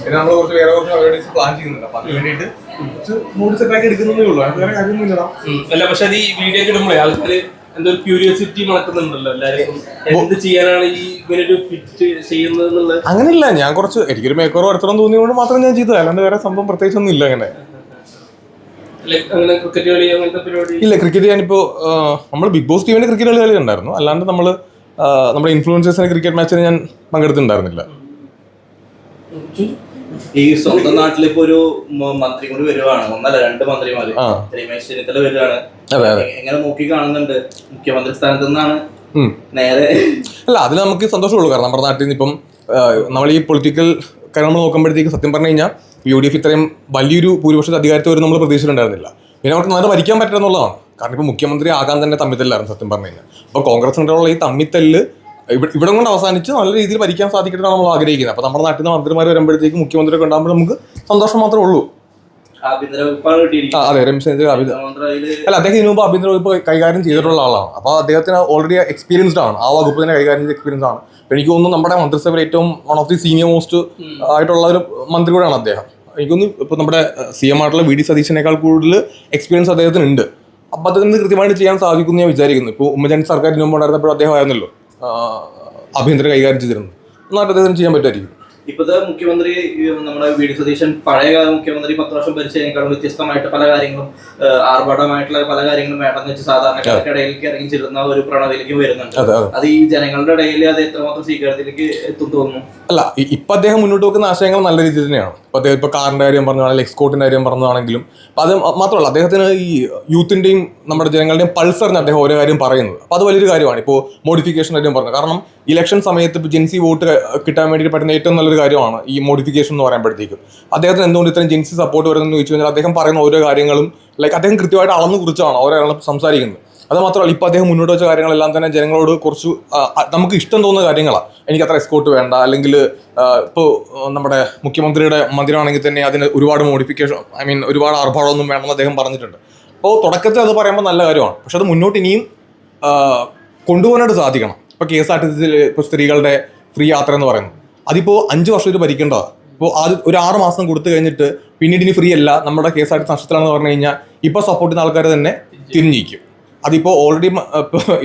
പിന്നെ നമ്മൾ വേറെ കുറച്ച് പരിപാടീസ് പ്ലാൻ ചെയ്യുന്നുണ്ട്. അപ്പൊ അതിന് വേണ്ടിയിട്ട് കുറച്ച് മൂഡ് സെറ്റ് ആക്കി എടുക്കുന്നതേ ഉള്ളൂ. അത് വേറെ കാര്യമൊന്നുമില്ലടാ. അല്ല, പക്ഷെ അത് ഈ വീഡിയോ ഒക്കെ ഇടുമ്പോഴേ ആൾക്കാര് എന്തോ ക്യൂരിയോസിറ്റി നടക്കുന്നുണ്ടല്ലോ എല്ലാവരും. എന്ത് ചെയ്യാനാണ് ഈ ഇങ്ങനൊരു ഫിറ്റ് ചെയ്യുന്നത്? അങ്ങനെയില്ല, ഞാൻ കുറച്ച് എനിക്കൊരു മേക്കോർ വരുത്തണം തോന്നിയോണ്ട് മാത്രം ഞാൻ ചെയ്തത്. അല്ലാണ്ട് വേറെ സംഭവം പ്രത്യേകിച്ചൊന്നും ഇല്ല. അങ്ങനെ ക്രിക്കറ്റ് കളി അങ്ങനത്തെ പരിപാടി ഇല്ല. ക്രിക്കറ്റ് ഞാനിപ്പോ നമ്മൾ ബിഗ് ബോസ് ടീമിന്റെ ക്രിക്കറ്റ് കളി ഉണ്ടായിരുന്നു. അല്ലാണ്ട് നമ്മള് നമ്മുടെ ഇൻഫ്ലുവൻസേഴ്സിന്റെ ക്രിക്കറ്റ് മാച്ചിന് ഞാൻ പങ്കെടുത്തിട്ടുണ്ടായിരുന്നില്ല. ഈ സ്വന്തം നാട്ടിലിപ്പോ ഒരു മന്ത്രി കൂടി വരുവാണ്, ഒന്നല്ല 2 മന്ത്രിമാര്, രമേശ് ചെന്നിത്തല വരുവാണ്. എങ്ങനെ നോക്കി കാണുന്നുണ്ട്? മുഖ്യമന്ത്രി സ്ഥാനത്ത് നിന്നാണ് നേരെ അല്ല, അതിൽ നമുക്ക് സന്തോഷമുള്ളൂ. കാരണം നമ്മുടെ നാട്ടിൽ നിന്ന് ഇപ്പം നമ്മൾ ഈ പൊളിറ്റിക്കൽ കാര്യങ്ങൾ നോക്കുമ്പോഴത്തേക്ക് സത്യം പറഞ്ഞു കഴിഞ്ഞാൽ UDF ഇത്രയും വലിയൊരു ഭൂരിപക്ഷത്തെ അധികാരത്തിൽ വരും നമ്മൾ പ്രതീക്ഷിച്ചിട്ടുണ്ടായിരുന്നില്ല. പിന്നെ അവർക്ക് നന്നായിട്ട് ഭരിക്കാൻ പറ്റുക എന്നുള്ളതാണ്. കാരണം ഇപ്പോൾ മുഖ്യമന്ത്രി ആകാൻ തന്നെ തമ്മിത്തല്ലായിരുന്നു സത്യം പറഞ്ഞു കഴിഞ്ഞാൽ. അപ്പോൾ കോൺഗ്രസിനുള്ള ഈ തമ്മിത്തല്ല് ഇവിടെ കൊണ്ട് അവസാനിച്ച് നല്ല രീതിയിൽ ഭരിക്കാൻ സാധിക്കട്ടെന്നാണ് നമ്മൾ ആഗ്രഹിക്കുന്നത്. അപ്പോൾ നമ്മുടെ നാട്ടിൽ നിന്ന് മന്ത്രിമാർ വരുമ്പോഴത്തേക്ക് മുഖ്യമന്ത്രിയൊക്കെ ഉണ്ടാകുമ്പോൾ നമുക്ക് സന്തോഷം മാത്രമേ ഉള്ളൂ. അതെ, രമേശ് ചെന്നിത്തല അല്ല, അദ്ദേഹം ഇതിനു മുമ്പ് ആഭ്യന്തര വകുപ്പ് കൈകാര്യം ചെയ്തിട്ടുള്ള ആളാണ്. അപ്പോൾ അദ്ദേഹത്തിന് ഓൾറെഡി എക്സ്പീരിയൻസ്ഡ് ആണ്, ആ വകുപ്പ് തന്നെ കൈകാര്യം ചെയ്ത എക്സ്പീരിയൻസ് ആണ്. എനിക്ക് തോന്നുന്നു നമ്മുടെ മന്ത്രിസഭയിൽ ഏറ്റവും one of the senior most ആയിട്ടുള്ള ഒരു മന്ത്രി കൂടെയാണ് അദ്ദേഹം. എനിക്കൊന്ന് ഇപ്പോൾ നമ്മുടെ CM ആയിട്ടുള്ള VD സതീശനേക്കാൾ കൂടുതൽ എക്സ്പീരിയൻസ് അദ്ദേഹത്തിന് ഉണ്ട്. അപ്പോൾ അദ്ദേഹത്തിന് കൃത്യമായിട്ട് ചെയ്യാൻ സാധിക്കുമെന്ന് ഞാൻ വിചാരിക്കുന്നു. ഇപ്പോൾ ഉമ്മൻചാണ്ടി സർക്കാരിന് മുമ്പ് ഉണ്ടായിരുന്നപ്പോൾ അദ്ദേഹം ആയിരുന്നല്ലോ ആഭ്യന്തര കൈകാര്യം ചെയ്തിരുന്നത്. നന്നായിട്ട് അദ്ദേഹത്തിന് ചെയ്യാൻ പറ്റുമായിരിക്കും. ഇപ്പോഴത്തെ മുഖ്യമന്ത്രി നമ്മുടെ VD സതീശൻ പഴയ മുഖ്യമന്ത്രി 10 വർഷം ഭരിച്ചതിനേക്കാളും വ്യത്യസ്തമായിട്ട് പല കാര്യങ്ങളും, ആർഭാടമായിട്ടുള്ള പല കാര്യങ്ങളും വേണ്ടെന്ന് വെച്ച് സാധാരണക്കാർക്കിടയിലേക്ക് ഇറങ്ങിച്ചിരുന്ന ഒരു പ്രണതിയിലേക്ക് വരുന്നുണ്ട്. അത് ഈ ജനങ്ങളുടെ ഇടയിൽ അത് എത്രമാത്രം സ്വീകാര്യത്തിലേക്ക് എത്തും തോന്നുന്നു? അല്ല, ഇപ്പൊ അദ്ദേഹം മുന്നോട്ട് വെക്കുന്ന ആശയങ്ങൾ നല്ല രീതിയിൽ തന്നെയാണ്. ഇപ്പൊ അദ്ദേഹം ഇപ്പൊ കാറിന്റെ കാര്യം പറഞ്ഞാണെങ്കിലും എക്സ്പോർട്ടിന്റെ കാര്യം പറഞ്ഞതാണെങ്കിലും അത് മാത്രമല്ല, അദ്ദേഹത്തിന് ഈ യൂത്തിന്റെയും നമ്മുടെ ജനങ്ങളുടെയും പൾസറിന് അദ്ദേഹം ഓരോ കാര്യം പറയുന്നത്. അപ്പൊ അത് വലിയൊരു കാര്യമാണ്. ഇപ്പോൾ മോഡിഫിക്കേഷൻ കാര്യം പറഞ്ഞത്. കാരണം ഇലക്ഷൻ സമയത്ത് ഇപ്പോൾ ജെൻസി വോട്ട് കിട്ടാൻ വേണ്ടി പറ്റുന്ന ഏറ്റവും നല്ലൊരു കാര്യമാണ് ഈ മോഡിഫിക്കേഷൻ എന്ന് പറയുമ്പോഴത്തേക്കും. അദ്ദേഹത്തിന് എന്തുകൊണ്ട് ഇത്രയും ജെൻസി സപ്പോർട്ട് വരുന്നതെന്ന് ചോദിച്ചു കഴിഞ്ഞാൽ അദ്ദേഹം പറയുന്ന ഓരോ കാര്യങ്ങളും അദ്ദേഹം കൃത്യമായിട്ട് അളന്നു കുറിച്ചാണ് ഓരോ കാര്യങ്ങളും സംസാരിക്കുന്നത്. അത് മാത്രമല്ല, ഇപ്പോൾ അദ്ദേഹം മുന്നോട്ട് വെച്ച കാര്യങ്ങളെല്ലാം തന്നെ ജനങ്ങളോട് കുറച്ച് നമുക്ക് ഇഷ്ടം തോന്നുന്ന കാര്യങ്ങളാണ്. എനിക്ക് അത്ര എസ്കോർട്ട് വേണ്ട, അല്ലെങ്കിൽ ഇപ്പോൾ നമ്മുടെ മുഖ്യമന്ത്രിയുടെ മന്ദിരമാണെങ്കിൽ തന്നെ അതിന് ഒരുപാട് മോഡിഫിക്കേഷൻ, ഒരുപാട് ആർഭാടമൊന്നും വേണമെന്ന് അദ്ദേഹം പറഞ്ഞിട്ടുണ്ട്. അപ്പോൾ തുടക്കത്തിൽ അത് പറയുമ്പോൾ നല്ല കാര്യമാണ്. പക്ഷെ അത് മുന്നോട്ട് ഇനിയും കൊണ്ടുപോകാനായിട്ട് സാധിക്കണം. ഇപ്പോൾ KSRTCയിൽ ഇപ്പോൾ സ്ത്രീകളുടെ ഫ്രീ യാത്ര എന്ന് പറയുന്നത് അതിപ്പോൾ 5 വർഷം ഭരിക്കേണ്ടതാണ്. ഇപ്പോൾ ഒരു 6 മാസം കൊടുത്തു കഴിഞ്ഞിട്ട് പിന്നീട് ഇനി ഫ്രീ അല്ല, നമ്മുടെ KSRTC നഷ്ടത്തിലാണെന്ന് പറഞ്ഞു കഴിഞ്ഞാൽ ഇപ്പോൾ സപ്പോർട്ട് ചെയ്യുന്ന ആൾക്കാർ തന്നെ തിരിഞ്ഞിരിക്കും. അതിപ്പോൾ ഓൾറെഡി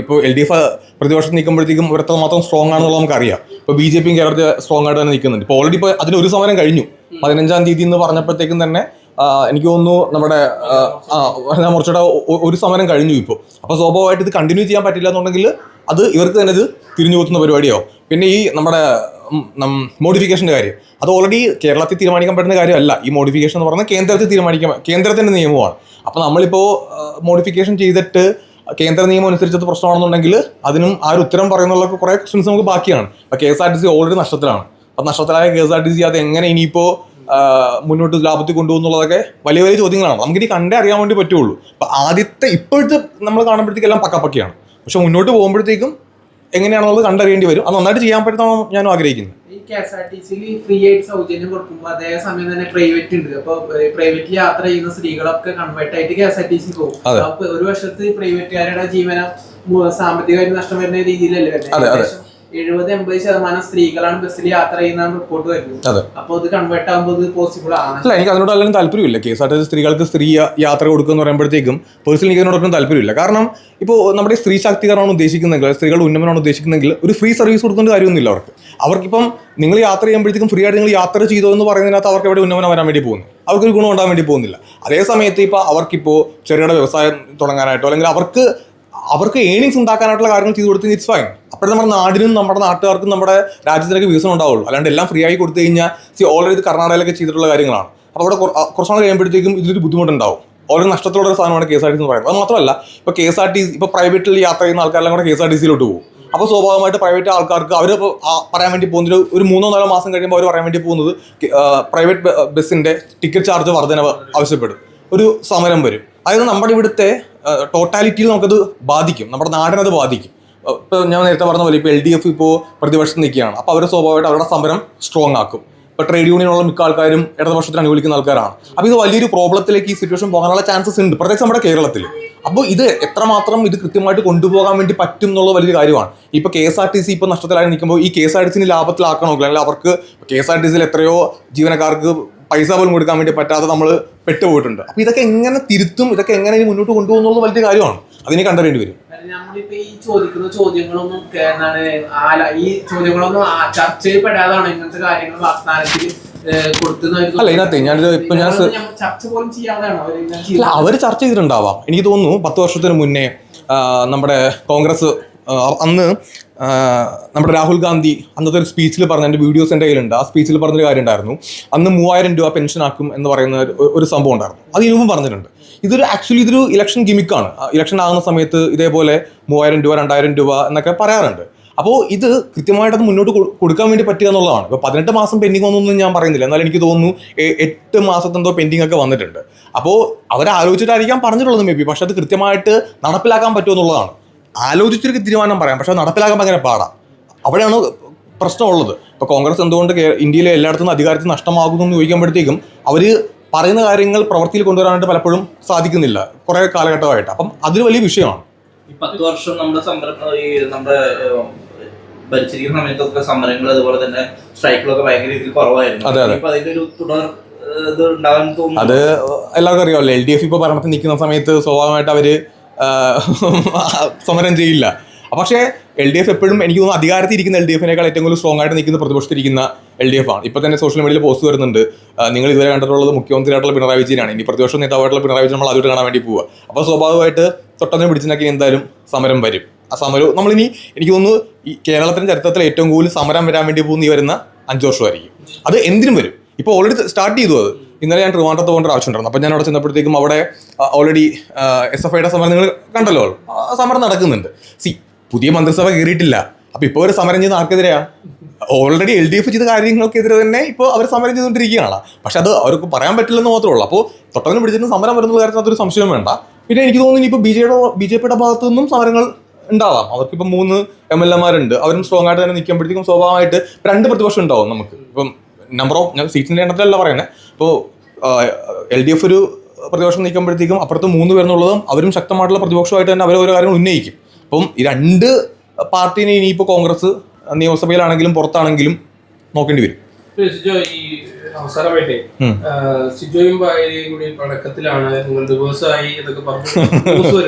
ഇപ്പോൾ LDF പ്രതിപക്ഷം നിൽക്കുമ്പോഴത്തേക്കും മാത്രം സ്ട്രോങ് ആണെന്നുള്ളത് നമുക്കറിയാം. ഇപ്പോൾ BJP കേരളത്തിൽ സ്ട്രോങ് ആയിട്ട് തന്നെ നിൽക്കുന്നുണ്ട്. ഇപ്പോൾ ഓൾറെഡി ഇപ്പോൾ അതിനൊരു സമരം കഴിഞ്ഞു. 15-ാം തീയതി എന്ന് പറഞ്ഞപ്പോഴത്തേക്കും തന്നെ എനിക്ക് തോന്നുന്നു നമ്മുടെ മോർച്ചയുടെ ഒരു സമരം കഴിഞ്ഞു ഇപ്പോൾ. അപ്പോൾ സ്വാഭാവികമായിട്ട് ഇത് കണ്ടിന്യൂ ചെയ്യാൻ പറ്റില്ല എന്നുണ്ടെങ്കിൽ അത് ഇവർക്ക് തന്നെ ഇത് തിരിഞ്ഞു കൂത്തുന്ന പരിപാടിയാവും. പിന്നെ ഈ നമ്മുടെ മോഡിഫിക്കേഷൻ്റെ കാര്യം അത് ഓൾറെഡി കേരളത്തിൽ തീരുമാനിക്കാൻ പറ്റുന്ന കാര്യമല്ല. ഈ മോഡിഫിക്കേഷൻ എന്ന് പറയുന്നത് കേന്ദ്രത്തിൻ്റെ നിയമമാണ്. അപ്പോൾ നമ്മളിപ്പോൾ മോഡിഫിക്കേഷൻ ചെയ്തിട്ട് കേന്ദ്ര നിയമം അനുസരിച്ചത് പ്രശ്നമാണെന്നുണ്ടെങ്കിൽ അതിനും ആ ഒരു ഉത്തരം പറയുന്നുള്ള കുറേ ക്വസ്റ്റ്യൻസ് നമുക്ക് ബാക്കിയാണ്. അപ്പോൾ KSRTC ഓൾറെഡി നഷ്ടത്തിലാണ്. അപ്പോൾ നഷ്ടത്തിലായ KSRTC അത് എങ്ങനെ ഇനിയിപ്പോൾ മുന്നോട്ട് ലാഭത്തിൽ കൊണ്ടുപോകുന്നുള്ളതൊക്കെ വലിയ വലിയ ചോദ്യങ്ങളാണ്. നമുക്കിനി കണ്ടേ അറിയാൻ വേണ്ടി പറ്റുള്ളൂ. അപ്പം ഇപ്പോഴത്തെ നമ്മൾ കാണുമ്പോഴത്തേക്കും എല്ലാം പക്കപ്പക്കയാണ്. പക്ഷെ മുന്നോട്ട് പോകുമ്പോഴത്തേക്കും എങ്ങനെയാണെന്നുള്ളത് കണ്ടറിയേണ്ടി വരും. അത് നന്നായിട്ട് ചെയ്യാൻ പറ്റുന്നതാണ് ഞാനും ആഗ്രഹിക്കുന്നത്. ഈ KSRTCയിൽ ഫ്രീ ആയിട്ട് സൗജന്യം കൊടുക്കുമ്പോൾ അതേ സമയം തന്നെ പ്രൈവറ്റ് ഉണ്ട്. അപ്പോൾ പ്രൈവറ്റിൽ യാത്ര ചെയ്യുന്ന സ്ത്രീകളൊക്കെ കൺവേർട്ട് ആയിട്ട് KSRTC പോകും. അപ്പൊ ഒരു വർഷത്ത് പ്രൈവറ്റുകാരുടെ ജീവനം സാമ്പത്തികമായിട്ട് നഷ്ടം വരുന്ന രീതിയിലല്ലേ വരുന്നത്. 70-80% സ്ത്രീകളാണ് ബസ്സിൽ യാത്ര ചെയ്യുന്ന റിപ്പോർട്ട് വരുന്നത്. അപ്പോൾ ഇത് കൺവേർട്ട് ആകുമ്പോൾ ഇത് പോസിബിൾ ആണ്. അല്ല, എനിക്ക് അതിനോട് അല്ലെങ്കിൽ താല്പര്യമില്ല. KSRTC സ്ത്രീകൾക്ക് സ്ത്രീ യാത്ര കൊടുക്കുക എന്ന് പറയുമ്പോഴത്തേക്കും പേഴ്സണലി എനിക്ക് അതിനോടൊന്നും താല്പര്യമില്ല. കാരണം ഇപ്പോൾ നമ്മുടെ സ്ത്രീ ശാക്തീകരണമാണ് ഉദ്ദേശിക്കുന്നതെങ്കിൽ, സ്ത്രീകളുടെ ഉന്നമനമാണ് ഉദ്ദേശിക്കുന്നതെങ്കിൽ ഒരു ഫ്രീ സർവീസ് കൊടുക്കേണ്ട കാര്യമൊന്നുമില്ല അവർക്കിപ്പം നിങ്ങൾ യാത്ര ചെയ്യുമ്പോഴത്തേക്കും ഫ്രീ ആയിട്ട് നിങ്ങൾ യാത്ര ചെയ്തോ എന്ന് പറയുന്നതിനകത്ത് അവർക്ക് എവിടെ ഉന്നമനം വരാൻ വേണ്ടി പോകുന്നു, അവർക്കൊരു ഗുണം ഉണ്ടാകാൻ വേണ്ടി പോകുന്നില്ല. അതേ സമയത്ത് ഇപ്പോൾ അവർക്കിപ്പോൾ ചെറുകിട വ്യവസായം തുടങ്ങാനായിട്ടോ അല്ലെങ്കിൽ അവർക്ക് ഏണിങ്സ് ഉണ്ടാക്കാനായിട്ടുള്ള കാര്യങ്ങൾ ചെയ്തു കൊടുത്തെങ്കിൽ ഇറ്റ്സ് ഫൈൻ. അപ്പോഴേ നമ്മുടെ നാടിനും നമ്മുടെ നാട്ടുകാർക്കും നമ്മുടെ രാജ്യത്തിലേക്ക് വികസനം ഉണ്ടാവുള്ളൂ. അല്ലാണ്ട് എല്ലാം ഫ്രീ ആയി കൊടുത്തു കഴിഞ്ഞാൽ ഓൾറെഡി ഇത് കർണാടകയിലൊക്കെ ചെയ്തിട്ടുള്ള കാര്യങ്ങളാണ്. അപ്പോൾ അവിടെ കുറച്ച് നാൾ കഴിയുമ്പോഴത്തേക്കും ഇതിലൊരു ബുദ്ധിമുട്ടുണ്ടാവും. ഓൾറെഡി നഷ്ടത്തോടെ ഒരു സാധനമാണ് KSRTC എന്ന് പറയുന്നത്. അത് മാത്രമല്ല, ഇപ്പോൾ KSRTC ഇപ്പോൾ പ്രൈവറ്റിൽ യാത്ര ചെയ്യുന്ന ആൾക്കാരെല്ലാം കൂടെ KSRTCയിലോട്ട് പോകും. അപ്പോൾ സ്വാഭാവികമായിട്ട് പ്രൈവറ്റ് ആൾക്കാർക്ക് അവർ പറയാൻ വേണ്ടി പോകുന്നത് ഒരു 3-4 മാസം കഴിയുമ്പോൾ അവർ പറയാൻ വേണ്ടി പോകുന്നത് പ്രൈവറ്റ് ബസ്സിൻ്റെ ടിക്കറ്റ് ചാർജ് വർധനവ് ആവശ്യപ്പെടും. ഒരു സമരം വരും. അതായത് നമ്മുടെ ഇവിടുത്തെ ടോട്ടാലിറ്റിയിൽ നമുക്കത് ബാധിക്കും, നമ്മുടെ നാടിനത് ബാധിക്കും. ഇപ്പോൾ ഞാൻ നേരത്തെ പറഞ്ഞ പോലെ ഇപ്പോൾ LDF ഇപ്പോൾ പ്രതിപക്ഷം നിൽക്കുകയാണ്. അപ്പോൾ അവർ സ്വാഭാവികമായിട്ട് അവരുടെ സമരം സ്ട്രോങ് ആക്കും. ഇപ്പോൾ ട്രേഡ് യൂണിയനുള്ള മിക്ക ആൾക്കാരും ഇടതുപക്ഷത്തിന് അനുകൂലിക്കുന്ന ആൾക്കാരാണ്. അപ്പോൾ ഇത് വലിയൊരു പ്രോബ്ലത്തിലേക്ക് ഈ സിറ്റുവേഷൻ പോകാനുള്ള ചാൻസസ് ഉണ്ട്, പ്രത്യേകിച്ച് നമ്മുടെ കേരളത്തിൽ. അപ്പോൾ ഇത് എത്രമാത്രം ഇത് കൃത്യമായിട്ട് കൊണ്ടുപോകാൻ വേണ്ടി പറ്റും എന്നുള്ളത് വലിയൊരു കാര്യമാണ്. ഇപ്പോൾ KSRTC ഇപ്പോൾ നഷ്ടത്തിലായി നിൽക്കുമ്പോൾ ഈ KSRTC ലാഭത്തിലാക്കണമെങ്കിൽ അല്ലെങ്കിൽ അവർക്ക് KSRTCയിൽ എത്രയോ ജീവനക്കാർക്ക് പൈസ പോലും കൊടുക്കാൻ വേണ്ടി പറ്റാതെ നമ്മൾ പെട്ടുപോയിട്ടുണ്ട്. അപ്പോൾ ഇതൊക്കെ എങ്ങനെ തിരുത്തും, ഇതൊക്കെ എങ്ങനെ ഇനി മുന്നോട്ട് കൊണ്ടുപോകുന്നത് വലിയ കാര്യമാണ്. അതിനെ കണ്ടറിയേണ്ടി വരും. നമ്മളിപ്പോ ഈ ചോദിക്കുന്ന ചോദ്യങ്ങളൊന്നും എന്താണ് ഈ ചോദ്യങ്ങളൊന്നും ചർച്ചയിൽ പെടാതാണ് ഇങ്ങനത്തെ കാര്യങ്ങൾ വാഗ്ദാനത്തിൽ അല്ല, ഇതിനകത്ത് ഞാനിത് ഇപ്പൊ ഞാൻ ചർച്ച പോലും ചെയ്യാതെയാണോ അവർ ചർച്ച ചെയ്തിട്ടുണ്ടാവാം. എനിക്ക് തോന്നുന്നു 10 വർഷത്തിന് മുന്നേ നമ്മുടെ കോൺഗ്രസ് അന്ന് നമ്മുടെ രാഹുൽ ഗാന്ധി അന്നത്തെ ഒരു സ്പീച്ചിൽ പറഞ്ഞ, എൻ്റെ വീഡിയോസ് എൻ്റെ കയ്യിലുണ്ട്, ആ സ്പീച്ചിൽ പറഞ്ഞൊരു കാര്യം ഉണ്ടായിരുന്നു. അന്ന് 3000 രൂപ പെൻഷൻ ആക്കും എന്ന് പറയുന്ന ഒരു സംഭവം ഉണ്ടായിരുന്നു. അത് ഇതിനു മുമ്പ് പറഞ്ഞിട്ടുണ്ട്. ഇതൊരു ഇലക്ഷൻ ഗിമിക്കാണ്. ഇലക്ഷൻ ആകുന്ന സമയത്ത് ഇതേപോലെ 3000 രൂപ 2000 രൂപ എന്നൊക്കെ പറയാറുണ്ട്. അപ്പോൾ ഇത് കൃത്യമായിട്ട് അത് മുന്നോട്ട് കൊടുക്കാൻ വേണ്ടി പറ്റുക എന്നുള്ളതാണ്. ഇപ്പോൾ 18 മാസം പെൻഡിങ് ഒന്നും ഞാൻ പറയുന്നില്ല, എന്നാൽ എനിക്ക് തോന്നുന്നു 8 മാസത്തെന്തോ പെൻഡിങ് ഒക്കെ വന്നിട്ടുണ്ട്. അപ്പോൾ അവരാലോചിച്ചിട്ടായിരിക്കാം പറഞ്ഞിട്ടുള്ളത് മേ ബി, പക്ഷെ അത് കൃത്യമായിട്ട് നടപ്പിലാക്കാൻ പറ്റുമെന്നുള്ളതാണ്. ആലോചിച്ചൊരു തീരുമാനം പറയാം, പക്ഷെ അത് നടപ്പിലാക്കാൻ ഭയങ്കര പാടാണ്. അവിടെയാണ് പ്രശ്നമുള്ളത്. ഇപ്പോൾ കോൺഗ്രസ് എന്തുകൊണ്ട് ഇന്ത്യയിലെ എല്ലായിടത്തും അധികാരത്തിൽ നഷ്ടമാകുന്നു എന്ന് ചോദിക്കുമ്പോഴത്തേക്കും അവർ പറയുന്ന കാര്യങ്ങൾ പ്രവൃത്തിയിൽ കൊണ്ടുവരാനായിട്ട് പലപ്പോഴും സാധിക്കുന്നില്ല കുറേ കാലഘട്ടമായിട്ട്. അപ്പം അതൊരു വലിയ വിഷയമാണ്. ഈ 10 വർഷം നമ്മുടെ ഭരിച്ചിരിക്കുന്ന സമയത്തൊക്കെ സമരങ്ങൾ അതുപോലെ തന്നെ സ്ട്രൈക്കുകളൊക്കെ ഭയങ്കര രീതിയിൽ കുറവായിരുന്നു. അതിന്റെ ഒരു തുടർ ഇത് ഉണ്ടാകാൻ തോന്നുന്നു. അത് എല്ലാവർക്കും അറിയാമല്ലോ. LDF ഇപ്പോൾ ഭരണത്തിൽ നിൽക്കുന്ന സമയത്ത് സ്വാഭാവികമായിട്ട് അവര് സമരം ചെയ്യില്ല. പക്ഷേ LDF എപ്പോഴും എനിക്ക് തോന്നുന്നു അധികാരത്തിൽ ഇരിക്കുന്ന LDFനേക്കാൾ ഏറ്റവും കൂടുതൽ സ്ട്രോങ് ആയിട്ട് നിൽക്കുന്ന പ്രതിപക്ഷത്തിരിക്കുന്ന LDF ആണ്. ഇപ്പോൾ തന്നെ സോഷ്യൽ മീഡിയയിൽ പോസ്റ്റ് വരുന്നുണ്ട്, നിങ്ങൾ ഇതുവരെ കണ്ടിട്ടുള്ളത് മുഖ്യമന്ത്രിയായിട്ടുള്ള പിണറായി വിജയനാണ്, ഇനി പ്രതിപക്ഷ നേതാവായിട്ടുള്ള പിണറായി വിജയൻ നമ്മൾ അതിട്ട് കാണാൻ വേണ്ടി പോവുക. അപ്പോൾ സ്വാഭാവികമായിട്ട് തൊട്ടതിനെ പിടിച്ചിനാക്കി എന്തായാലും സമരം വരും. ആ സമരം നമ്മളിനി എനിക്ക് തോന്നുന്നു ഈ കേരളത്തിൻ്റെ ചരിത്രത്തിൽ ഏറ്റവും കൂടുതൽ സമരം വരാൻ വേണ്ടി പോകുന്ന ഈ വരുന്ന 5 വർഷമായിരിക്കും. അത് എന്തിനും വരും. ഇപ്പോൾ ഓൾറെഡി സ്റ്റാർട്ട് ചെയ്തു. അത് ഇന്നലെ ഞാൻ ട്രിവാൻഡ്രത്ത് പോകേണ്ട ആവശ്യം ഉണ്ടായിരുന്നു. അപ്പോൾ ഞാൻ അവിടെ ചെന്നപ്പോഴത്തേക്കും അവിടെ ഓൾറെഡി SFIയുടെ സമരം നിങ്ങൾ കണ്ടല്ലോ, സമരം നടക്കുന്നുണ്ട്. പുതിയ മന്ത്രിസഭ കയറിയിട്ടില്ല. അപ്പോൾ ഇപ്പോൾ ഒരു സമരം ചെയ്യുന്ന ആർക്കെതിരെയാണ്? ഓൾറെഡി LDF ചെയ്ത കാര്യങ്ങൾക്കെതിരെ തന്നെ ഇപ്പോൾ അവർ സമരം ചെയ്തുകൊണ്ടിരിക്കുകയാണ്. പക്ഷെ അത് അവർക്ക് പറയാൻ പറ്റില്ലെന്ന് മാത്രമേ ഉള്ളൂ. അപ്പോൾ തൊട്ടതിന് പിടിച്ചിട്ട് സമരം വരുന്ന കാര്യത്തിൽ അതൊരു സംശയം വേണ്ട. പിന്നെ എനിക്ക് തോന്നുന്നു ഇപ്പോൾ BJPയുടെ ഭാഗത്തു നിന്നും സമരങ്ങൾ ഉണ്ടാവാം. അവർക്കിപ്പോൾ 3 MLAമാരുണ്ട്, അവരും സ്ട്രോങ് ആയിട്ട് തന്നെ നിൽക്കുമ്പോഴത്തേക്കും സ്വാഭാവികമായിട്ട് 2 പ്രതിപക്ഷം ഉണ്ടാവും നമുക്ക്. ഇപ്പം നമ്പർ ഓഫ് സീറ്റിൻ്റെ എണ്ണത്തിലല്ല പറയുന്നത്. ഇപ്പോൾ LDF ഒരു പ്രതിപക്ഷം നിൽക്കുമ്പോഴത്തേക്കും അപ്പുറത്ത് 3 പേരെന്നുള്ളതും അവരും ശക്തമായിട്ടുള്ള പ്രതിപക്ഷമായിട്ട് തന്നെ അവർ ഓരോ കാര്യങ്ങൾ ഉന്നയിക്കും. അപ്പം ഈ 2 പാർട്ടീനെ ഇനിയിപ്പോൾ കോൺഗ്രസ് നിയമസഭയിലാണെങ്കിലും പുറത്താണെങ്കിലും നോക്കേണ്ടി വരും. ഈ അവസാനമായിട്ടേ സിജോയും ഭാര്യയും കൂടി പണക്കത്തിലാണ്, നിങ്ങൾ ഡിവോഴ്സായി എന്നൊക്കെ പറഞ്ഞു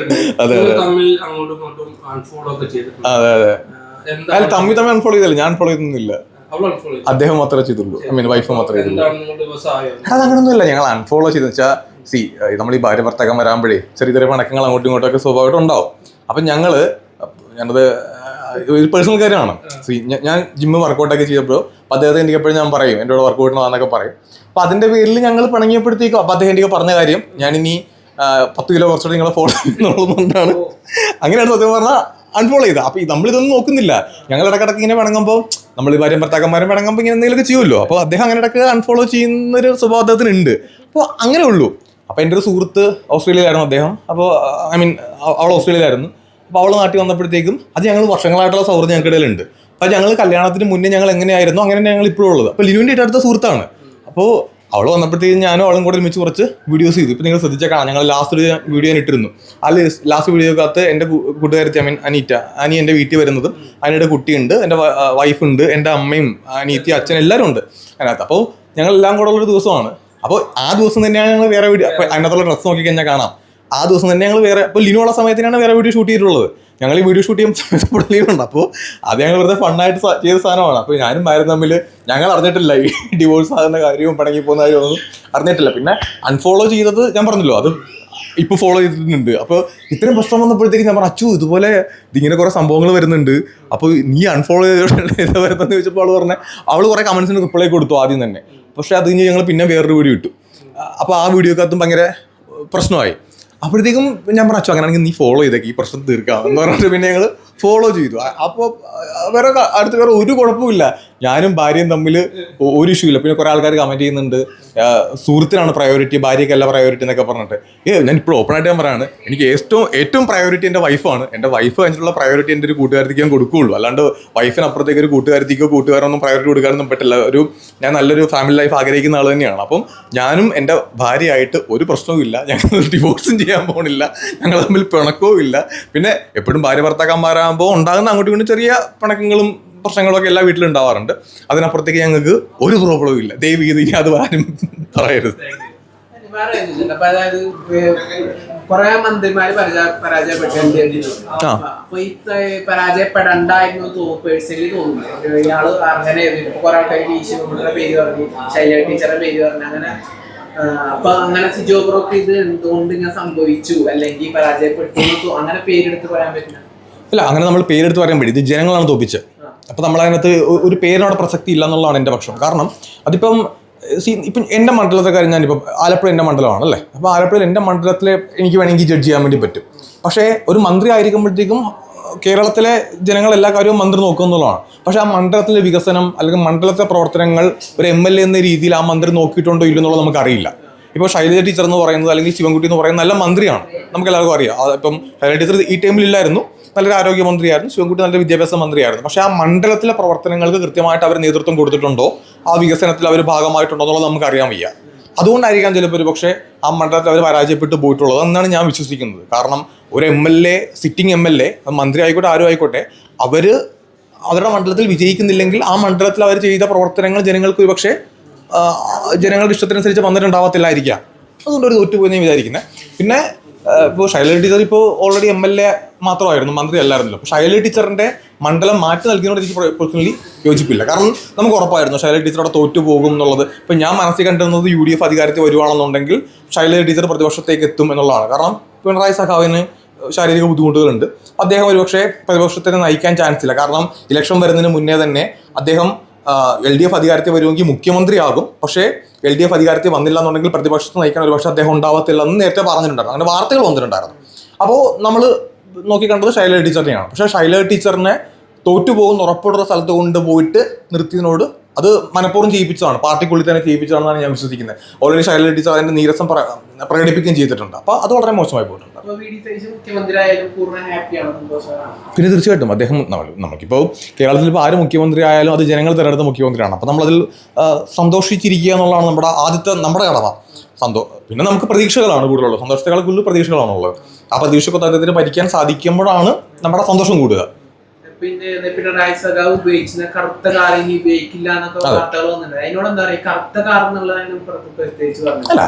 തമ്മിൽ അങ്ങോട്ടും ഇങ്ങോട്ടും അൺഫോളോ ഒക്കെ ചെയ്തിട്ടുണ്ട്. അതെ, തമ്മിൽ അൺഫോളോ ചെയ്തല്ല, ഞാൻ ഫോളോ ചെയ്തൊന്നുമില്ല. അദ്ദേഹം മാത്രമേ ചെയ്തുള്ളൂ, വൈഫ് മാത്രമേ ചെയ്തുള്ളൂ. അതങ്ങനൊന്നുമില്ല, ഞങ്ങൾ അൺഫോളോ ചെയ്തെന്ന് വെച്ചാൽ നമ്മൾ ഈ ഭാര്യ ഭർത്താക്കൻ വരാമ്പോഴേ ചെറിയ ചെറിയ പണക്കങ്ങൾ അങ്ങോട്ടും ഇങ്ങോട്ടൊക്കെ സ്വാഭാവികമായിട്ട് ഉണ്ടാവും. അപ്പം ഞാനത് ഒരു പേഴ്സണൽ കാര്യമാണ്. ഞാൻ ജിമ്മ് വർക്കൗട്ടൊക്കെ ചെയ്തപ്പോൾ അപ്പോൾ അദ്ദേഹത്തെ എനിക്ക് എപ്പോഴും ഞാൻ പറയും എൻ്റെ കൂടെ വർക്കൗട്ടിന് വന്നൊക്കെ പറയും. അപ്പോൾ അതിൻ്റെ പേരിൽ ഞങ്ങൾ പിണങ്ങിയപ്പോഴത്തേക്കും അപ്പോൾ അദ്ദേഹം എനിക്ക് പറഞ്ഞ കാര്യം ഞാനിനി 10 കിലോ കുറച്ചുകൂടെ നിങ്ങളെ ഫോളോ ചെയ്യുന്നുള്ളതുകൊണ്ടാണ്. അങ്ങനെയാണ് സത്യം പറഞ്ഞാൽ അൺഫോളോ ചെയ്തത്. അപ്പോൾ നമ്മളിതൊന്നും നോക്കുന്നില്ല. ഞങ്ങൾ ഇടക്കിടക്ക് ഇങ്ങനെ പിണങ്ങുമ്പോൾ നമ്മൾ ഈ ഭാര്യ ഭർത്താക്കന്മാരും പിണങ്ങുമ്പോൾ ഇങ്ങനെ എന്തെങ്കിലുമൊക്കെ ചെയ്യുമല്ലോ. അപ്പോൾ അദ്ദേഹം അങ്ങനെ ഇടയ്ക്ക് അൺഫോളോ ചെയ്യുന്നൊരു സ്വഭാവം അദ്ദേഹത്തിനുണ്ട്. അപ്പോൾ അങ്ങനെ ഉള്ളൂ. അപ്പോൾ എൻ്റെ ഒരു സുഹൃത്ത് ഓസ്ട്രേലിയയിലായിരുന്നു അദ്ദേഹം. അപ്പോൾ അവൾ ഓസ്ട്രേലിയയിലായിരുന്നു. അപ്പോൾ അവൾ നാട്ടിൽ വന്നപ്പോഴത്തേക്കും അത് ഞങ്ങൾ വർഷങ്ങളായിട്ടുള്ള സൗഹൃദം ഞങ്ങൾക്കിടയിലുണ്ട്. അപ്പോൾ ഞങ്ങൾ കല്യാണത്തിന് മുന്നേ ഞങ്ങൾ എങ്ങനെയായിരുന്നു അങ്ങനെ ഞങ്ങൾ ഇപ്പോഴും ഉള്ളത്. അപ്പോൾ ലിനുവിൻ്റെ അടുത്ത സുഹൃത്താണ്. അപ്പോൾ അവൾ വന്നപ്പോഴത്തേക്കും ഞാനും അവളും കൂടെ ഒരുമിച്ച് കുറച്ച് വീഡിയോസ് ചെയ്തു. ഇപ്പോൾ നിങ്ങൾ ശ്രദ്ധിച്ചാൽ കാണാം, ഞങ്ങൾ ലാസ്റ്റ് ഒരു വീഡിയോ ഞാൻ ഇട്ടിരുന്നു. ആ ലാസ്റ്റ് വീഡിയോക്കകത്ത് എൻ്റെ കൂട്ടുകാരത്തി അനി എൻ്റെ വീട്ടിൽ വരുന്നതും അനിയുടെ കുട്ടിയുണ്ട്, എൻ്റെ വൈഫുണ്ട്, എൻ്റെ അമ്മയും അനിയത്തി അച്ഛൻ എല്ലാവരും ഉണ്ട് അതിനകത്ത്. അപ്പോൾ ഞങ്ങളെല്ലാം കൂടെ ഉള്ളൊരു ദിവസമാണ്. അപ്പോൾ ആ ദിവസം തന്നെയാണ് ഞങ്ങൾ വേറെ വീഡിയോ, അപ്പോൾ അതിനകത്തുള്ള ഡ്രസ്സ് നോക്കിക്കഴിഞ്ഞാൽ കാണാം. ആ ദിവസം തന്നെ ഞങ്ങൾ വേറെ, ഇപ്പോൾ ലിനുവുള്ള സമയത്തിനാണ് വേറെ വീഡിയോ ഷൂട്ട് ചെയ്തിട്ടുള്ളത്. ഞങ്ങൾ ഈ വീഡിയോ ഷൂട്ട് ചെയ്യുമ്പോൾ സമയത്ത് ലീവുണ്ട്. അപ്പോൾ അത് ഞങ്ങൾ വെറുതെ ഫണ്ണായിട്ട് ചെയ്ത സാധനമാണ്. അപ്പോൾ ഞാനും ഭാര്യ തമ്മിൽ ഞങ്ങൾ അറിഞ്ഞിട്ടില്ല ഈ ഡിവോഴ്സ് ആകുന്ന കാര്യവും പിണങ്ങി പോകുന്ന കാര്യമൊന്നും അറിഞ്ഞിട്ടില്ല. പിന്നെ അൺഫോളോ ചെയ്തത് ഞാൻ പറഞ്ഞല്ലോ, അത് ഇപ്പോൾ ഫോളോ ചെയ്തിട്ടുണ്ട്. അപ്പോൾ ഇത്രയും പ്രശ്നം വന്നപ്പോഴത്തേക്ക് ഞാൻ പറഞ്ഞു, ഇതുപോലെ ഇങ്ങനെ കുറേ സംഭവങ്ങൾ വരുന്നുണ്ട്, അപ്പോൾ നീ അൺഫോളോ ചെയ്ത് വരുന്നതെന്ന് ചോദിച്ചപ്പോൾ അവൾ കുറേ കമൻസിന് റിപ്ലൈ കൊടുത്തു ആദ്യം തന്നെ. പക്ഷേ അത് കഴിഞ്ഞ് ഞങ്ങൾ പിന്നെ വേറൊരു വീഡിയോ ഇട്ടു. അപ്പോൾ ആ വീഡിയോക്കകത്തും ഭയങ്കര പ്രശ്നമായി. അപ്പോഴത്തേക്കും ഞാൻ പറഞ്ഞു, അങ്ങനെയാണെങ്കിൽ നീ ഫോളോ ചെയ്തേക്ക്, ഈ പ്രശ്നം തീർക്കാം എന്ന് പറഞ്ഞിട്ട് പിന്നെ ഞങ്ങൾ ഫോളോ ചെയ്തു. അപ്പോൾ അടുത്ത് വേറെ ഒരു കുഴപ്പമില്ല. ഞാനും ഭാര്യയും തമ്മിൽ ഒരു ഇഷ്യൂ ഇല്ല. പിന്നെ കുറെ ആൾക്കാർ കമന്റ് ചെയ്യുന്നുണ്ട് സുഹൃത്തിനാണ് പ്രയോറിറ്റി, ഭാര്യയ്ക്കല്ല പ്രയോറിറ്റി എന്നൊക്കെ പറഞ്ഞിട്ട്. ഞാൻ ഇപ്പോൾ ഓപ്പൺ ആയിട്ട് ഞാൻ പറയാണ്, എനിക്ക് ഏറ്റവും പ്രയോറിറ്റി എൻ്റെ വൈഫാണ്. എൻ്റെ വൈഫ് കഴിഞ്ഞിട്ടുള്ള പ്രയോറിറ്റി എൻ്റെ ഒരു കൂട്ടുകാരത്തിക്ക് ഞാൻ കൊടുക്കുകയുള്ളൂ. അല്ലാണ്ട് വൈഫിനപ്പുറത്തേക്ക് ഒരു കൂട്ടുകാരത്തിക്കോ കൂട്ടുകാരൊന്നും പ്രയോറിറ്റി കൊടുക്കാനൊന്നും പറ്റില്ല. ഞാൻ നല്ലൊരു ഫാമിലി ലൈഫ് ആഗ്രഹിക്കുന്ന ആൾ തന്നെയാണ്. അപ്പം ഞാനും എൻ്റെ ഭാര്യയായിട്ട് ഒരു പ്രശ്നവും ഇല്ല. ഞങ്ങൾ ഡിവോഴ്സും ചെയ്യാൻ പോകണില്ല, ഞങ്ങൾ തമ്മിൽ പിണക്കവും ഇല്ല. പിന്നെ എപ്പോഴും ഭാര്യ ഭർത്താക്കന്മാരാകുമ്പോൾ ഉണ്ടാകുന്ന അങ്ങോട്ടും ഇങ്ങോട്ടും ചെറിയ പിണക്കങ്ങളും പ്രശ്നങ്ങളൊക്കെ എല്ലാ വീട്ടിലും ഉണ്ടാവാറുണ്ട്. അതിനപ്പുറത്തേക്ക് ഞങ്ങൾക്ക് ഒരു പ്രോബ്ലവും ഇല്ല. ദയവ് ചെയ്ത് ഇനി അത് ആരും പറയരുത്. വേറെ ഒന്നുമില്ല. അപ്പൊ അതായത് കുറെ മന്ത്രിമാര് പരാജയപ്പെട്ടു. അപ്പൊ ഈ പരാജയപ്പെടണ്ടായിരുന്നു പേഴ്സണലി തോന്നുന്നു. ഇയാള് അങ്ങനെ കുറെ ആൾക്കാർ ഈശ്വരന്റെ പേര് പറഞ്ഞു, ശൈല ടീച്ചറുടെ പേര് പറഞ്ഞു, അങ്ങനെ. അപ്പൊ അങ്ങനെ സിജോ ബ്രോക്ക് ഇത് എന്തുകൊണ്ട് ഇങ്ങനെ സംഭവിച്ചു, അല്ലെങ്കിൽ പരാജയപ്പെട്ടു അങ്ങനെ പേരെടുത്ത് പറയാൻ പറ്റില്ല? ഇല്ല, അങ്ങനെ നമ്മൾ പേരെടുത്ത് പറയാൻ പറ്റും. ഇത് ജനങ്ങളാണ് തോപ്പിച്ചത്. അപ്പോൾ നമ്മളതിനകത്ത് ഒരു പേരിനോട് പ്രസക്തി ഇല്ല എന്നുള്ളതാണ് എൻ്റെ പക്ഷം. കാരണം അതിപ്പം ഇപ്പം എൻ്റെ മണ്ഡലത്തെ കാര്യം, ഞാനിപ്പം ആലപ്പുഴ എൻ്റെ മണ്ഡലമാണല്ലേ. അപ്പോൾ ആലപ്പുഴയിൽ എൻ്റെ മണ്ഡലത്തിലെ എനിക്ക് വേണമെങ്കിൽ ജഡ്ജ് ചെയ്യാൻ വേണ്ടി പറ്റും. പക്ഷേ ഒരു മന്ത്രി ആയിരിക്കുമ്പോഴത്തേക്കും കേരളത്തിലെ ജനങ്ങൾ എല്ലാ കാര്യവും മന്ത്രി നോക്കുക എന്നുള്ളതാണ്. പക്ഷേ ആ മണ്ഡലത്തിലെ വികസനം അല്ലെങ്കിൽ മണ്ഡലത്തിലെ പ്രവർത്തനങ്ങൾ ഒരു MLA എന്ന രീതിയിൽ ആ മന്ത്രി നോക്കിയിട്ടുണ്ടോ ഇല്ലെന്നുള്ളത് നമുക്കറിയില്ല. ഇപ്പോൾ ശൈലജ ടീച്ചർ എന്ന് പറയുന്നത് അല്ലെങ്കിൽ ശിവൻകുട്ടി എന്ന് പറയുന്നത് നല്ല മന്ത്രിയാണ്, നമുക്ക് എല്ലാവർക്കും അറിയാം. ഇപ്പം ശൈലജ ടീച്ചർ ഈ ടൈമിലില്ലായിരുന്നു, നല്ലൊരു ആരോഗ്യമന്ത്രിയായിരുന്നു. ശിവൻകുട്ടി നല്ല വിദ്യാഭ്യാസ മന്ത്രിയായിരുന്നു. പക്ഷേ ആ മണ്ഡലത്തിലെ പ്രവർത്തനങ്ങൾക്ക് കൃത്യമായിട്ട് അവർ നേതൃത്വം കൊടുത്തിട്ടുണ്ടോ, ആ വികസനത്തിൽ അവർ ഭാഗമായിട്ടുണ്ടോ എന്നുള്ളത് നമുക്ക് അറിയാൻ വയ്യ. അതുകൊണ്ടായിരിക്കാം ചിലപ്പോൾ ഒരു പക്ഷേ ആ മണ്ഡലത്തിൽ അവർ പരാജയപ്പെട്ടു പോയിട്ടുള്ളത് എന്നാണ് ഞാൻ വിശ്വസിക്കുന്നത്. കാരണം ഒരു MLA, സിറ്റിംഗ് MLA, മന്ത്രി ആയിക്കോട്ടെ ആരും ആയിക്കോട്ടെ, അവർ അവരുടെ മണ്ഡലത്തിൽ വിജയിക്കുന്നില്ലെങ്കിൽ ആ മണ്ഡലത്തിൽ അവർ ചെയ്ത പ്രവർത്തനങ്ങൾ ജനങ്ങൾക്ക് ഒരു പക്ഷേ ജനങ്ങളുടെ ഇഷ്ടത്തിനനുസരിച്ച് വന്നിട്ടുണ്ടാവത്തില്ലായിരിക്കാം. അതുകൊണ്ട് ഒരു തോറ്റുപോയി ഞാൻ വിചാരിക്കുന്നത്. പിന്നെ ഇപ്പോൾ ശൈലജ ടീച്ചർ ഇപ്പോൾ ഓൾറെഡി MLA മാത്രമായിരുന്നു, മന്ത്രി അല്ലായിരുന്നല്ലോ. അപ്പോൾ ശൈലജ ടീച്ചറിൻ്റെ മണ്ഡലം മാറ്റി നൽകിയതിനോട് എനിക്ക് പേഴ്സണലി യോജിപ്പില്ല. കാരണം നമുക്ക് ഉറപ്പായിരുന്നു ശൈലജ ടീച്ചർ അവിടെ തോറ്റു പോകും എന്നുള്ളത്. ഇപ്പം ഞാൻ മനസ്സിൽ കണ്ടിരുന്നത് UDF അധികാരത്തിൽ വരുവാണെന്നുണ്ടെങ്കിൽ ശൈലജ ടീച്ചർ പ്രതിപക്ഷത്തേക്ക് എത്തും എന്നുള്ളതാണ്. കാരണം പിണറായി സഖാവിന് ശാരീരിക ബുദ്ധിമുട്ടുകളുണ്ട്. അദ്ദേഹം ഒരുപക്ഷെ പ്രതിപക്ഷത്തിനെ നയിക്കാൻ ചാൻസ് ഇല്ല. കാരണം ഇലക്ഷൻ വരുന്നതിന് മുന്നേ തന്നെ അദ്ദേഹം LDF അധികാരത്തിൽ വരുമെങ്കിൽ മുഖ്യമന്ത്രിയാകും. പക്ഷേ LDF അധികാരത്തിൽ വന്നില്ല എന്നുണ്ടെങ്കിൽ പ്രതിപക്ഷത്ത് നയിക്കാൻ ഒരുപക്ഷെ അദ്ദേഹം ഉണ്ടാവത്തില്ല എന്ന് നേരത്തെ പറഞ്ഞിട്ടുണ്ടായിരുന്നു. അങ്ങനെ വാർത്തകൾ വന്നിട്ടുണ്ടായിരുന്നു. അപ്പോൾ നമ്മൾ നോക്കിക്കണ്ടത് ശൈലജ ടീച്ചറിനെയാണ്. പക്ഷേ ശൈലജ ടീച്ചറിനെ തോറ്റുപോകുന്ന ഉറപ്പുള്ള സ്ഥലത്ത് കൊണ്ടുപോയിട്ട് നിർത്തിയതിനോട് അത് മനഃപൂർവ്വം ചെയ്യിപ്പിച്ചതാണ്, പാർട്ടിക്കുള്ളിൽ തന്നെ ചെയ്യിപ്പിച്ചതാണെന്നാണ് ഞാൻ വിശ്വസിക്കുന്നത്. ഓൾറെഡി ശൈലജ ടീച്ചർ അതിൻ്റെ നീരസം പ്രകടിപ്പിക്കുകയും ചെയ്തിട്ടുണ്ട്. അപ്പോൾ അത് വളരെ മോശമായി പോയിട്ടുണ്ട്. പിന്നെ തീർച്ചയായിട്ടും അദ്ദേഹം നമുക്കിപ്പോൾ കേരളത്തിൽ ഇപ്പോൾ ആര് മുഖ്യമന്ത്രി ആയാലും അത് ജനങ്ങൾ തിരഞ്ഞെടുത്ത മുഖ്യമന്ത്രിയാണ്. അപ്പോൾ നമ്മളതിൽ സന്തോഷിച്ചിരിക്കുക എന്നുള്ളതാണ് നമ്മുടെ കടമ. പിന്നെ നമുക്ക് പ്രതീക്ഷകളാണ് കൂടുതലുള്ളത്. സന്തോഷത്തെക്കാൾ കൂടുതൽ പ്രതീക്ഷകളാണുള്ളത്. ആ പ്രതീക്ഷക്കൊത്ത് അദ്ദേഹത്തിന് ഭരിക്കാൻ സാധിക്കുമ്പോഴാണ് നമ്മുടെ സന്തോഷം കൂടുക. പിന്നെ പിണറായി സഖാവ് ഉപയോഗിച്ചിരുന്ന കറുത്ത കാർ ഇനി ഉപയോഗിക്കില്ല എന്നൊക്കെ വാർത്തകൾ വന്നിട്ടുണ്ട്. അതിനോട് എന്താ പറയുക, കറുത്ത കാർ എന്നുള്ളതിന് പ്രത്യേകിച്ച് പറഞ്ഞു? അല്ല,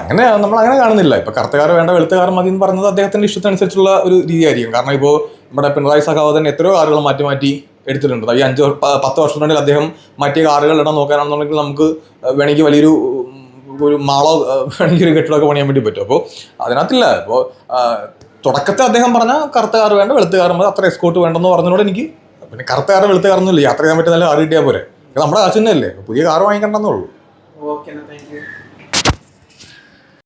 നമ്മൾ അങ്ങനെ കാണുന്നില്ല. ഇപ്പൊ കറുത്ത കാർ വേണ്ട വെളുത്ത കാർ മതി എന്ന് പറഞ്ഞത് അദ്ദേഹത്തിന്റെ ഇഷ്ടത്തിനനുസരിച്ചുള്ള ഒരു രീതിയായിരിക്കും. കാരണം ഇപ്പോൾ നമ്മുടെ പിണറായി സഖാവ് തന്നെ എത്രയോ കാറുകൾ മാറ്റി എടുത്തിട്ടുണ്ട്. ഈ 5-10 വർഷത്തിനുള്ളിൽ അദ്ദേഹം മാറ്റിയ കാറുകൾ ഇടാൻ നോക്കാനാണെന്നുണ്ടെങ്കിൽ നമുക്ക് വേണമെങ്കിൽ വലിയൊരു മാളോ വേണമെങ്കിൽ ഒരു കെട്ടിടമൊക്കെ പണിയാൻ വേണ്ടി പറ്റും. അപ്പോൾ അതിനകത്തില്ല. ഇപ്പോൾ തുടക്കത്തിൽ അദ്ദേഹം പറഞ്ഞ കറുത്ത കാർ വേണ്ട വെളുത്ത കാർ മതി, അത്ര എസ്കോട്ട് വേണ്ടെന്ന് പറഞ്ഞതിനോട് എനിക്ക്, പിന്നെ കറുത്ത കാർ വെളുത്ത കാറൊന്നുമില്ല, യാത്ര ചെയ്യാൻ പറ്റുന്ന കാർ കിട്ടിയാൽ പോരെ. നമ്മുടെ കാശ് തന്നെയല്ലേ, പുതിയ കാർ വാങ്ങിക്കണ്ടെന്നുള്ളൂ. Okay, thank U.